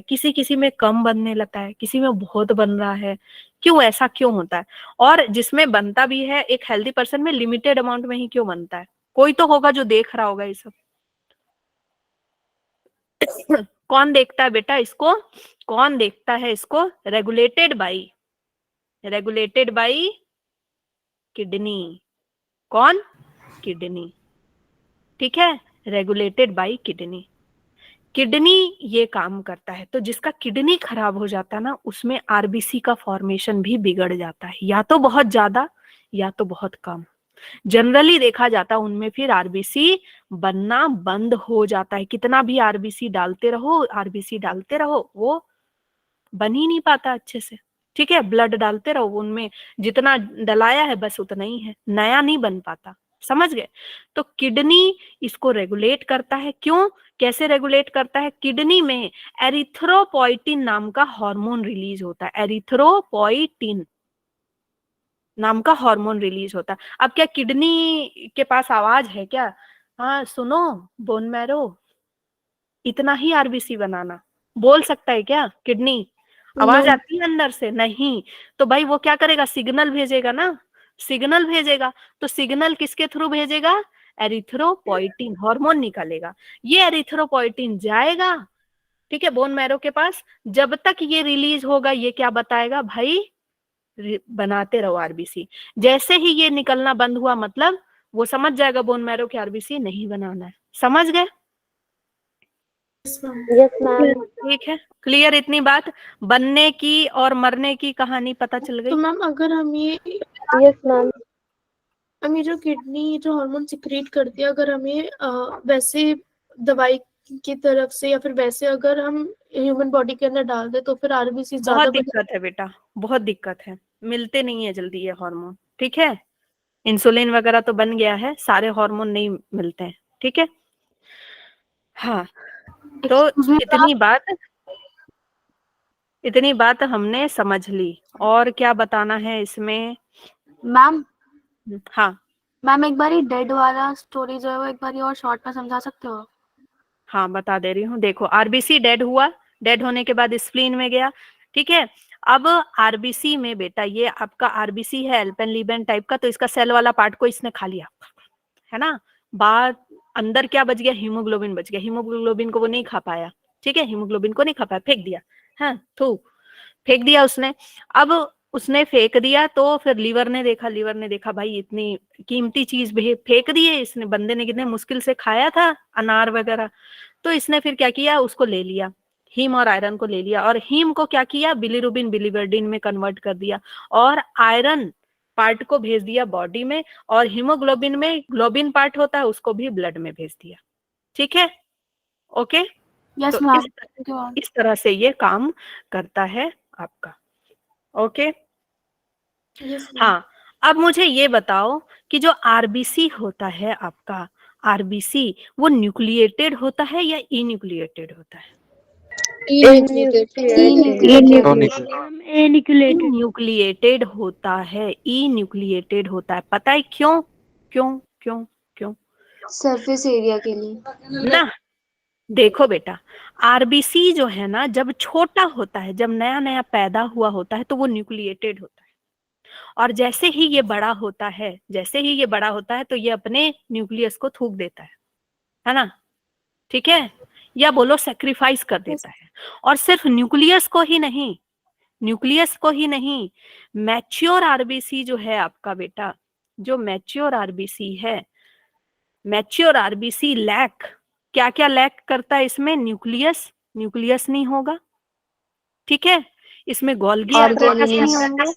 किसी में कम बनने लगता है, किसी में बहुत बन रहा है, क्यों ऐसा क्यों होता है? और जिसमें बनता भी है एक हेल्दी पर्सन में लिमिटेड अमाउंट में ही क्यों बनता है? कोई तो होगा जो देख रहा होगा ये सब। कौन देखता है बेटा इसको? कौन देखता है इसको? Regulated by kidney. कौन? किडनी। ठीक है, रेगुलेटेड बाई किडनी। किडनी ये काम करता है। तो जिसका किडनी खराब हो जाता है ना, उसमें आरबीसी का फॉर्मेशन भी बिगड़ जाता है, या तो बहुत ज्यादा या तो बहुत कम। जनरली देखा जाता है उनमें फिर आरबीसी बनना बंद हो जाता है। कितना भी आरबीसी डालते रहो वो बन ही नहीं पाता अच्छे से। ठीक है, ब्लड डालते रहो, उनमें जितना डलाया है बस उतना ही है, नया नहीं बन पाता। समझ गए? तो किडनी इसको रेगुलेट करता है। क्यों? कैसे रेगुलेट करता है? किडनी में एरिथ्रोपोइटिन नाम का हार्मोन रिलीज होता है। एरिथ्रोपोइटिन नाम का हार्मोन रिलीज होता है। अब क्या किडनी के पास आवाज है क्या? हाँ सुनो बोन मैरो, इतना ही आरबीसी बनाना, बोल सकता है क्या किडनी? आवाज आती है अंदर से? नहीं। तो भाई वो क्या करेगा, सिग्नल भेजेगा ना, सिग्नल भेजेगा। तो सिग्नल किसके थ्रू भेजेगा? एरिथ्रोपोइटिन हार्मोन निकालेगा। ये एरिथ्रोपोइटिन जाएगा, ठीक है, बोन मैरो के पास। जब तक ये रिलीज होगा, ये क्या बताएगा भाई, बनाते रहो आरबीसी। जैसे ही ये निकलना बंद हुआ, मतलब वो समझ जाएगा बोन मैरो के आरबीसी नहीं बनाना है। समझ गए? Yes ma'am. ठीक है, क्लियर इतनी बात? बनने की और मरने की कहानी पता चल तो गई। मैम अगर हम ये यस मैम। जो किडनी जो हार्मोन सिक्रीट करती है, अगर हमें वैसे दवाई की तरफ से या फिर वैसे अगर हम ह्यूमन बॉडी के अंदर डाल दे तो फिर आरबीसी बहुत ज्यादा दिक्कत है बेटा, बहुत दिक्कत है, मिलते नहीं है जल्दी ये हार्मोन, ठीक है। इंसुलिन वगैरह तो बन गया है, सारे हार्मोन नहीं मिलते हैं, ठीक है। हाँ, तो इतनी बात हमने समझ ली। और क्या बताना है इसमें? मैम हाँ मैम एक बार डेड वाला स्टोरी जो है वो एक बार और शॉर्ट में समझा सकते हो? हाँ, बता दे रही हूँ। देखो, आरबीसी डेड हुआ, डेड होने के बाद स्प्लीन में गया, ठीक है। अब आरबीसी में बेटा, ये आपका आरबीसी है एल्पेनलीबेन टाइप का, तो इसका सेल वाला पार्ट को इसने खा लिया, है ना। बाद अंदर क्या बच गया? हीमोग्लोबिन बच गया। हीमोग्लोबिन को वो नहीं खा पाया, ठीक है, हीमोग्लोबिन को नहीं खा पाया, फेंक दिया। हाँ, फेंक दिया उसने। अब उसने फेंक दिया तो फिर लीवर ने देखा भाई इतनी कीमती चीज फेंक दी है इसने, बंदे ने कितने मुश्किल से खाया था अनार वगैरह। तो इसने फिर क्या किया, उसको ले लिया, हीम और आयरन को ले लिया, और हीम को क्या किया, बिलीरुबिन बिलीवर्डिन में कन्वर्ट कर दिया, और आयरन पार्ट को भेज दिया बॉडी में, और हीमोग्लोबिन में ग्लोबिन पार्ट होता है उसको भी ब्लड में भेज दिया, ठीक है। ओके, यस तो मैम। इस तरह से ये काम करता है आपका। ओके, हाँ। अब मुझे ये बताओ कि जो आरबीसी होता है आपका, आरबीसी वो न्यूक्लिएटेड होता है या इन्यूक्लिएटेड होता है? न्यूक्लिएटेड होता है, इन्यूक्लिएटेड होता है। पता है क्यों? क्यों क्यों क्यों? सरफेस एरिया के लिए ना, देखो बेटा, आरबीसी जो है ना, जब छोटा होता है, जब नया नया पैदा हुआ होता है, तो वो न्यूक्लिएटेड होता है। और जैसे ही ये बड़ा होता है, तो ये अपने न्यूक्लियस को थूक देता है ना, ठीक है, या बोलो सेक्रीफाइस कर देता है। और सिर्फ न्यूक्लियस को ही नहीं, मैच्योर आरबीसी जो है आपका बेटा, जो मैच्योर आरबीसी लैक, क्या क्या लैक करता है इसमें? न्यूक्लियस नहीं होगा, ठीक है, इसमें गोल्गी एपरेटस नहीं होंगे,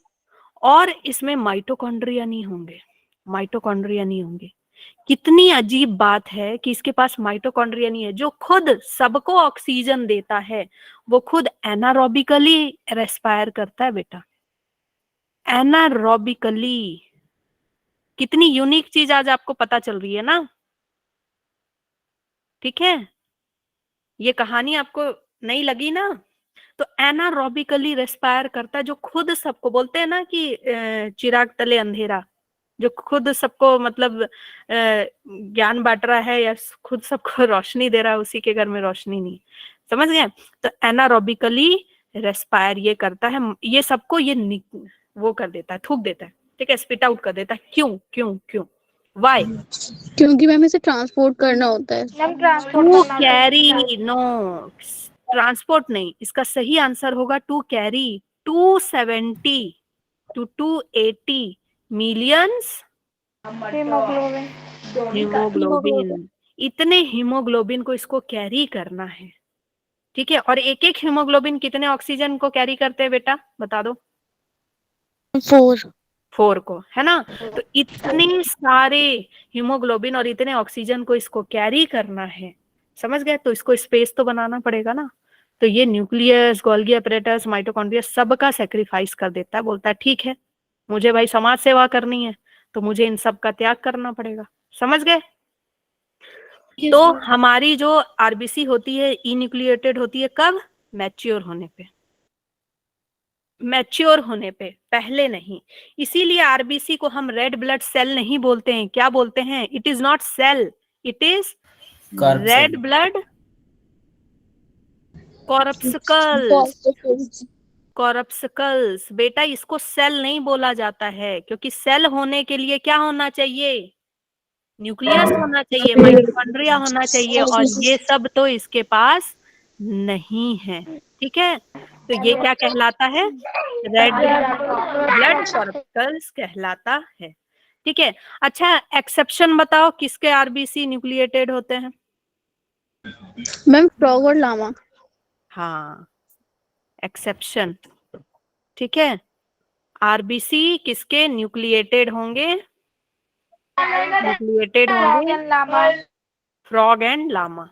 और इसमें माइटोकॉन्ड्रिया नहीं होंगे। कितनी अजीब बात है कि इसके पास माइटोकॉन्ड्रिया नहीं है। जो खुद सबको ऑक्सीजन देता है, वो खुद एनारोबिकली रेस्पायर करता है बेटा, एनारोबिकली। कितनी यूनिक चीज आज आपको पता चल रही है ना, ठीक है। ये कहानी आपको नहीं लगी ना? तो एनारोबिकली रेस्पायर करता है, जो खुद सबको, बोलते हैं ना कि चिराग तले अंधेरा, जो खुद सबको मतलब ज्ञान बांट रहा है या खुद सबको रोशनी दे रहा है, उसी के घर में रोशनी नहीं। समझ गए? तो एनारोबिकली रेस्पायर ये करता है, ये सबको ये वो कर देता है, थूक देता है, ठीक है, स्पिट आउट कर देता है। क्यों क्यों क्यों? वाई? क्योंकि मैम इसे ट्रांसपोर्ट करना होता है। टू कैरी, नो, ट्रांसपोर्ट नहीं, इसका सही आंसर होगा to carry 270 to 280 millions haemoglobin. इतने हीमोग्लोबिन को इसको कैरी करना है, ठीक है। और एक एक हीमोग्लोबिन कितने ऑक्सीजन को कैरी करते हैं बेटा, बता दो? 4 को, है ना। तो इतने सारे हीमोग्लोबिन और इतने ऑक्सीजन को इसको कैरी करना है, समझ गए? तो इसको स्पेस तो बनाना पड़ेगा ना। तो ये न्यूक्लियस, गोल्गी एपरेटस, माइटोकॉन्ड्रिया सबका सेक्रीफाइस कर देता है, बोलता है ठीक है, मुझे भाई समाज सेवा करनी है, तो मुझे इन सब का त्याग करना पड़ेगा। समझ गए? तो हमारी जो आरबीसी होती है इन्यूक्लिएटेड होती है कब? मैच्योर होने पे, पहले नहीं। इसीलिए आरबीसी को हम रेड ब्लड सेल नहीं बोलते हैं। क्या बोलते हैं? It is not cell, it is red blood corpuscles, corpuscles. बेटा इसको सेल नहीं बोला जाता है, क्योंकि सेल होने के लिए क्या होना चाहिए? न्यूक्लियस होना चाहिए, माइटोकॉन्ड्रिया होना चाहिए, और ये सब तो इसके पास नहीं है। ठीक है, तो ये क्या कहलाता है? रेड ब्लड कॉर्पस्कल्स कहलाता है। ठीक है, अच्छा एक्सेप्शन बताओ, किसके आरबीसी न्यूक्लिएटेड होते हैं? मैम फ्रॉग और लामा। हाँ, एक्सेप्शन। ठीक है, आरबीसी किसके न्यूक्लिएटेड होंगे? न्यूक्लिएटेड होंगे frog and llama,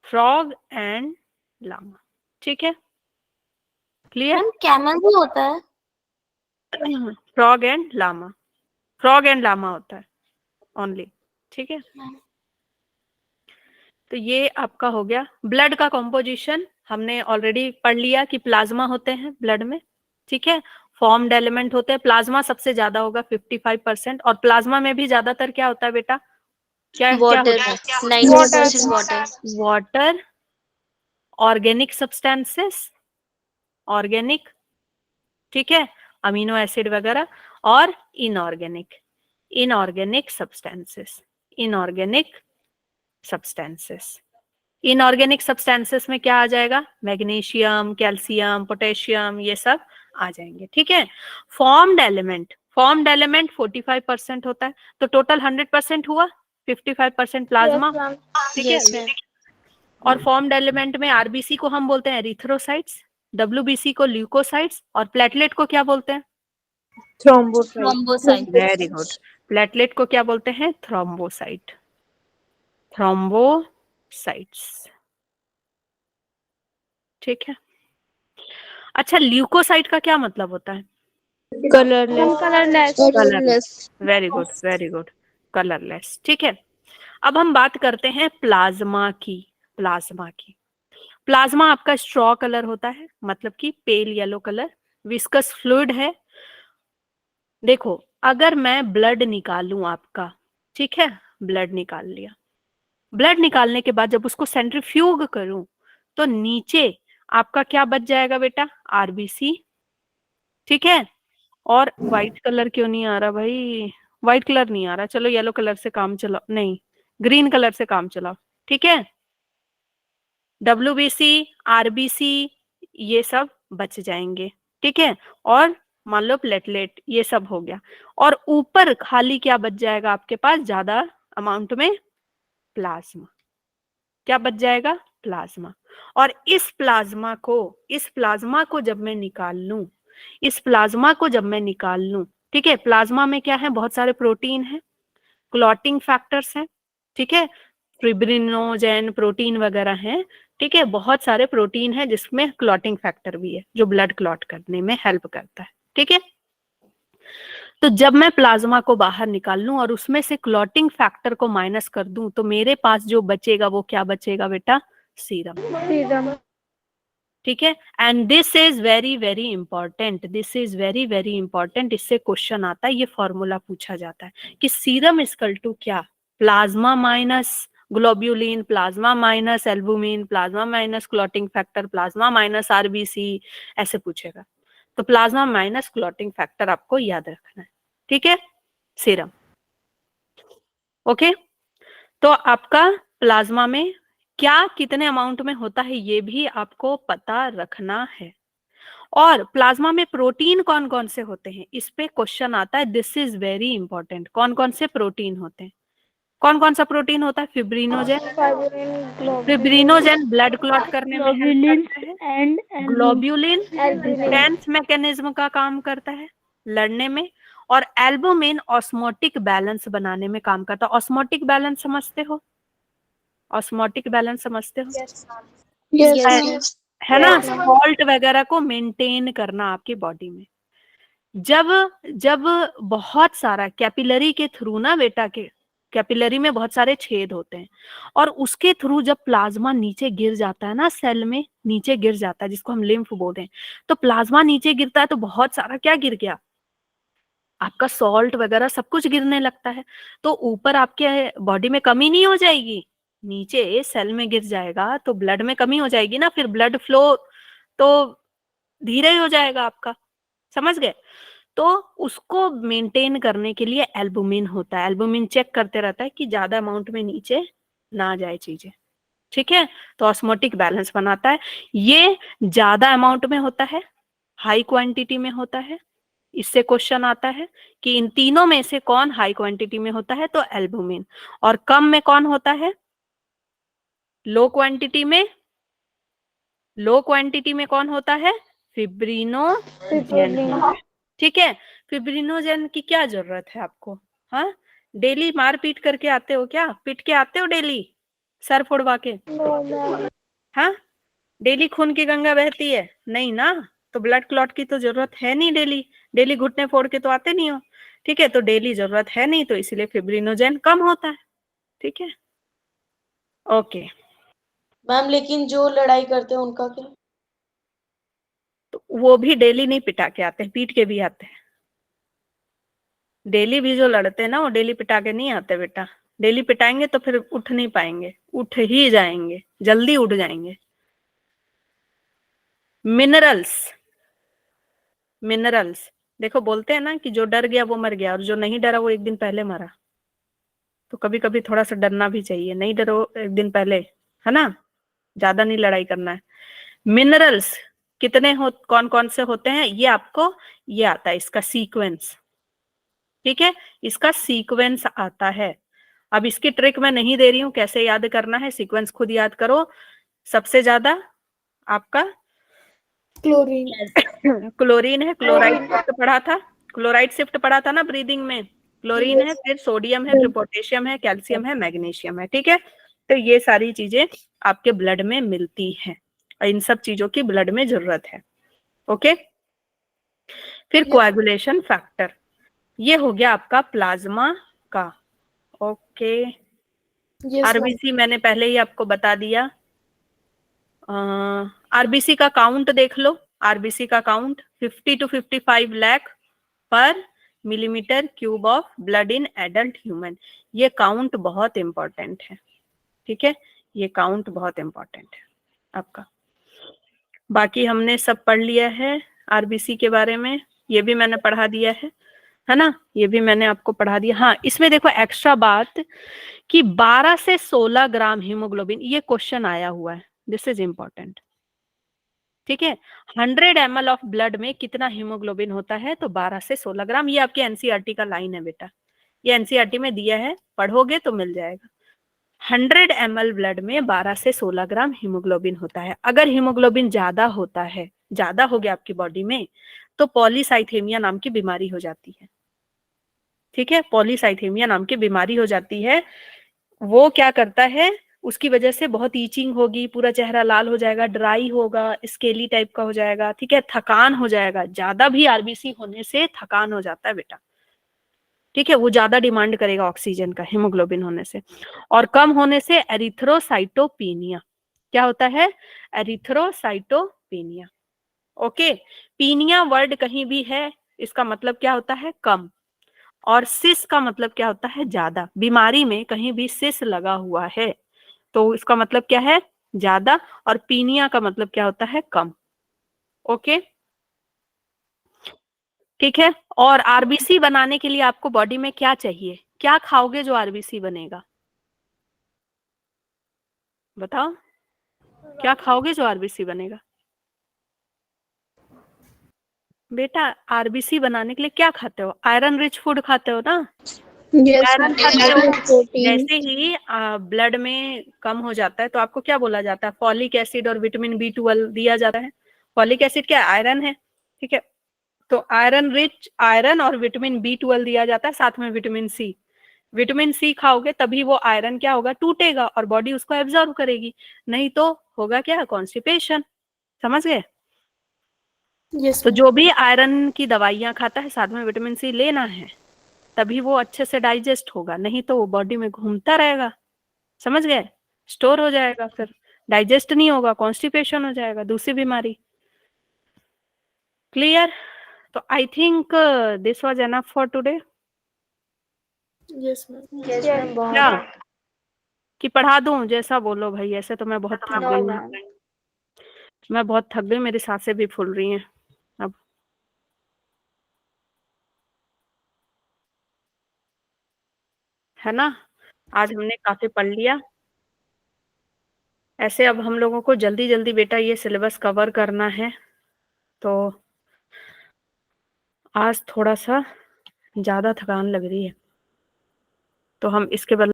frog and llama. ठीक है, क्लियर? मैम कैमल भी होता है? Frog and llama, frog and llama होता है ओनली। ठीक है, तो ये आपका हो गया ब्लड का कॉम्पोजिशन। हमने ऑलरेडी पढ़ लिया कि प्लाज्मा होते हैं ब्लड में। ठीक है, फॉर्म्ड एलिमेंट होते हैं। प्लाज्मा सबसे ज्यादा होगा 55%, और प्लाज्मा में भी ज्यादातर क्या होता है बेटा? क्या वाटर, होता है? 90% water. Water, organic substances, organic, ठीक है, अमीनो एसिड वगैरह, और inorganic, inorganic substances, inorganic substances. Inorganic substances में क्या आ जाएगा? मैग्नीशियम, कैल्शियम, पोटेशियम, ये सब आ जाएंगे। ठीक है, फॉर्म्ड एलिमेंट, फॉर्म्ड एलिमेंट 45% होता है, तो टोटल 100% हुआ, 55% प्लाज्मा। ठीक है, यस मैम। और फॉर्म्ड एलिमेंट में आरबीसी को हम बोलते हैं एरिथ्रोसाइट्स, डब्ल्यूबीसी को ल्यूकोसाइट्स, और प्लेटलेट को क्या बोलते हैं? थ्रोम्बोसाइट। वेरी गुड, प्लेटलेट को क्या बोलते हैं? Thrombocyte, thrombocytes. ठीक है, अच्छा ल्यूकोसाइट का क्या मतलब होता है? Colourless. Very good, very good, colourless. ठीक है, अब हम बात करते हैं प्लाज्मा की। प्लाज्मा की, प्लाज्मा आपका स्ट्रॉ कलर होता है, मतलब कि pale yellow colour, viscous fluid है। देखो, अगर मैं ब्लड निकालूं आपका, ठीक है, ब्लड निकाल लिया, ब्लड निकालने के बाद जब उसको सेंट्रीफ्यूग करूं, तो नीचे आपका क्या बच जाएगा बेटा? आरबीसी। ठीक है, और व्हाइट कलर क्यों नहीं आ रहा भाई? व्हाइट कलर नहीं आ रहा, चलो येलो कलर से काम चलाओ, नहीं ग्रीन कलर से काम चलाओ। ठीक है, डब्ल्यूबीसी, आरबीसी, ये सब बच जाएंगे। ठीक है, और मान लो प्लेटलेट, ये सब हो गया, और ऊपर खाली क्या बच जाएगा आपके पास ज्यादा अमाउंट में? प्लाज्मा। क्या बच जाएगा? प्लाज्मा। और इस प्लाज्मा को जब मैं निकाल लूं, इस प्लाज्मा को जब मैं निकाल लूं, ठीक है, प्लाज्मा में क्या है? बहुत सारे प्रोटीन है, क्लॉटिंग फैक्टर्स हैं, ठीक है, फिब्रिनोजेन प्रोटीन वगैरह हैं। ठीक है, बहुत सारे प्रोटीन है जिसमें क्लॉटिंग फैक्टर भी है, जो ब्लड क्लॉट करने में हेल्प करता है। ठीक है, तो जब मैं प्लाज्मा को बाहर निकाल लूं और उसमें से क्लॉटिंग फैक्टर को माइनस कर दूं, तो मेरे पास जो बचेगा वो क्या बचेगा बेटा? सीरम। ठीक है, and this is very very important, this is very very important. इससे क्वेश्चन आता है, ये फॉर्मूला पूछा जाता है कि सीरम इक्वल टू क्या? Plasma minus globulin, plasma minus albumin, plasma minus clotting factor, plasma minus RBC, ऐसे पूछेगा। तो प्लाज्मा माइनस क्लॉटिंग फैक्टर आपको याद रखना है। ठीक है, सीरम। ओके, तो आपका प्लाज्मा में क्या कितने अमाउंट में होता है ये भी आपको पता रखना है। और प्लाज्मा में प्रोटीन कौन कौन से होते हैं, इस पे क्वेश्चन आता है, दिस इज वेरी इंपॉर्टेंट। कौन कौन से प्रोटीन होते हैं? कौन कौन सा प्रोटीन होता है? फिब्रिनोजेन, फिब्रिनोजेन ब्लड क्लॉट करने में हेल्प करता है। ग्लोब्यूलिन डिफेंस मैकेनिज्म का काम करता है, लड़ने में। और एल्बुमिन ऑस्मोटिक बैलेंस बनाने में काम करता है। ऑस्मोटिक बैलेंस समझते हो? ऑस्मोटिक बैलेंस समझते हो? यस। है ना, सॉल्ट वगैरह को मेंटेन करना आपकी बॉडी में। जब जब बहुत सारा कैपिलरी के थ्रू ना बेटा, के कैपिलरी में बहुत सारे छेद होते हैं, और उसके थ्रू जब प्लाज्मा नीचे गिर जाता है ना, सेल में नीचे गिर जाता है, जिसको हम लिम्फ बोलते हैं, तो प्लाज्मा नीचे गिरता है तो बहुत सारा क्या गिर गया? आपका सॉल्ट वगैरह सब कुछ गिरने लगता है। तो ऊपर आपके बॉडी में कमी नहीं हो जाएगी? नीचे सेल में गिर जाएगा तो ब्लड में कमी हो जाएगी ना, फिर ब्लड फ्लो तो धीरे हो जाएगा आपका, समझ गए। तो उसको मेंटेन करने के लिए एल्बुमिन होता है, एल्बुमिन चेक करते रहता है कि ज्यादा अमाउंट में नीचे ना जाए चीजें, ठीक है। तो ऑस्मोटिक बैलेंस बनाता है, ये ज्यादा अमाउंट में होता है, हाई क्वांटिटी में होता है। इससे क्वेश्चन आता है कि इन तीनों में से कौन हाई क्वांटिटी में होता है, तो एल्बुमिन। और कम में कौन होता है, लो क्वांटिटी में, लो क्वांटिटी में कौन होता है, फिब्रिनोजेन होता है, ठीक है। फिब्रिनोजेन की क्या जरूरत है आपको, हाँ डेली मार पीट करके आते हो क्या, पीट के आते हो डेली सर फोड़वा के, हाँ डेली खून की गंगा बहती है नहीं ना, तो ब्लड क्लॉट की तो जरूरत है नहीं, डेली डेली घुटने फोड़ के तो आते नहीं हो, ठीक है। तो डेली जरूरत है नहीं, तो इसलिए फिब्रिनोजेन कम होता है, ठीक है। ओके, मैम लेकिन जो लड़ाई करते हैं उनका क्या? तो वो भी डेली नहीं पिटा के आते हैं, पीट के भी आते हैं। डेली भी जो लड़ते हैं ना, वो डेली पिटा के नहीं आते बेटा, डेली पिटाएंगे तो फिर उठ नहीं पाएंगे, उठ ही जाएंगे, जल्दी उठ जाएंगे। मिनरल्स, मिनरल्स देखो बोलते हैं ना कि जो डर गया वो मर गया, और जो नहीं डरा वो एक दिन पहले मरा। तो कभी कभी थोड़ा सा डरना भी चाहिए, नहीं डरो एक दिन पहले, है ना, ज्यादा नहीं लड़ाई करना है। मिनरल्स कितने हो, कौन कौन से होते हैं, ये आपको ये आता है, इसका सीक्वेंस, ठीक है, इसका सीक्वेंस आता है। अब इसकी ट्रिक मैं नहीं दे रही हूं, कैसे याद करना है, सीक्वेंस खुद याद करो। सबसे ज्यादा आपका क्लोरीन। क्लोरीन है, क्लोराइड शिफ्ट पढ़ा था, क्लोराइड शिफ्ट पढ़ा था ना ब्रीदिंग में, क्लोरीन है, फिर सोडियम है, फिर पोटेशियम है, कैल्शियम है, मैग्नीशियम है, ठीक है। तो ये सारी चीजें आपके ब्लड में मिलती हैं, और इन सब चीजों की ब्लड में जरूरत है, ओके। फिर कोएगुलेशन फैक्टर, ये हो गया आपका प्लाज्मा का, ओके। आरबीसी मैंने पहले ही आपको बता दिया। आरबीसी का काउंट देख लो, आरबीसी का काउंट 50 to 55 लाख पर millimetre cube of blood in adult human. ये काउंट बहुत इंपॉर्टेंट है, ठीक है, ये काउंट बहुत इंपॉर्टेंट है आपका। बाकी हमने सब पढ़ लिया है आरबीसी के बारे में, ये भी मैंने पढ़ा दिया है ना, ये भी मैंने आपको पढ़ा दिया। हाँ इसमें देखो एक्स्ट्रा बात कि 12 से 16 ग्राम हीमोग्लोबिन, ये क्वेश्चन आया हुआ है, दिस इज इंपॉर्टेंट, ठीक है। 100 ml ऑफ ब्लड में कितना हीमोग्लोबिन होता है, तो 12 से 16 ग्राम। ये आपके एनसीईआरटी का लाइन है बेटा, ये एनसीईआरटी में दिया है, पढ़ोगे तो मिल जाएगा। 100 ml ब्लड में 12 से 16 ग्राम हीमोग्लोबिन होता है। अगर हीमोग्लोबिन ज्यादा होता है, ज्यादा हो गया आपकी बॉडी में, तो पॉलीसाइथेमिया नाम की बीमारी हो जाती है, ठीक है, पॉलीसाइथेमिया नाम की बीमारी हो जाती है। वो क्या करता है, उसकी वजह से बहुत ईचिंग होगी, पूरा चेहरा लाल हो जाएगा, ड्राई होगा, स्केली टाइप का हो जाएगा, ठीक है, थकान हो जाएगा। ज्यादा भी आरबीसी होने से थकान हो जाता है बेटा, ठीक है, वो ज्यादा डिमांड करेगा ऑक्सीजन का हीमोग्लोबिन होने से। और कम होने से एरिथ्रोसाइटोपिनिया, क्या होता है, एरिथ्रोसाइटोपिनिया, ओके। पीनिया वर्ड कहीं भी है, इसका मतलब क्या होता है, कम, और सिस का मतलब क्या होता है, ज्यादा। बीमारी में कहीं भी सिस लगा हुआ है तो इसका मतलब क्या है, ज्यादा, और पीनिया का मतलब क्या होता है, कम, ओके, ठीक है। और आरबीसी बनाने के लिए आपको बॉडी में क्या चाहिए, क्या खाओगे जो आरबीसी बनेगा, बताओ, क्या खाओगे जो आरबीसी बनेगा बेटा। आरबीसी बनाने के लिए क्या खाते हो, आयरन रिच फूड खाते हो ना, आयरन खाते हो। जैसे ही ब्लड में कम हो जाता है तो आपको क्या बोला जाता है, फॉलिक एसिड और विटामिन B12 दिया जाता है। फॉलिक एसिड क्या आयरन है, ठीक है, तो आयरन रिच, आयरन और विटामिन B12 दिया जाता है, साथ में विटामिन सी। विटामिन सी खाओगे तभी वो आयरन क्या होगा, टूटेगा और बॉडी उसको एब्जॉर्ब करेगी, नहीं तो होगा क्या, कॉन्स्टिपेशन, समझ गए। तो जो भी आयरन की दवाइयां खाता है साथ में विटामिन सी लेना है, तभी वो अच्छे से डाइजेस्ट होगा, नहीं तो वो बॉडी में घूमता रहेगा, समझ गए, स्टोर हो जाएगा, फिर डाइजेस्ट नहीं होगा, कॉन्स्टिपेशन हो जाएगा, दूसरी बीमारी। क्लियर। तो I think this was enough for today. Yes ma'am. क्या कि पढ़ा दूं? जैसा बोलो भाई, ऐसे तो मैं बहुत थक नो गई हूँ। मैम। मैं बहुत थक गई, मेरी सांसें भी फूल रही हैं अब। है ना, आज हमने काफी पढ़ लिया। ऐसे अब हम लोगों को जल्दी जल्दी बेटा ये सिलेबस कवर करना है, तो आज थोड़ा सा ज्यादा थकान लग रही है, तो हम इसके बदले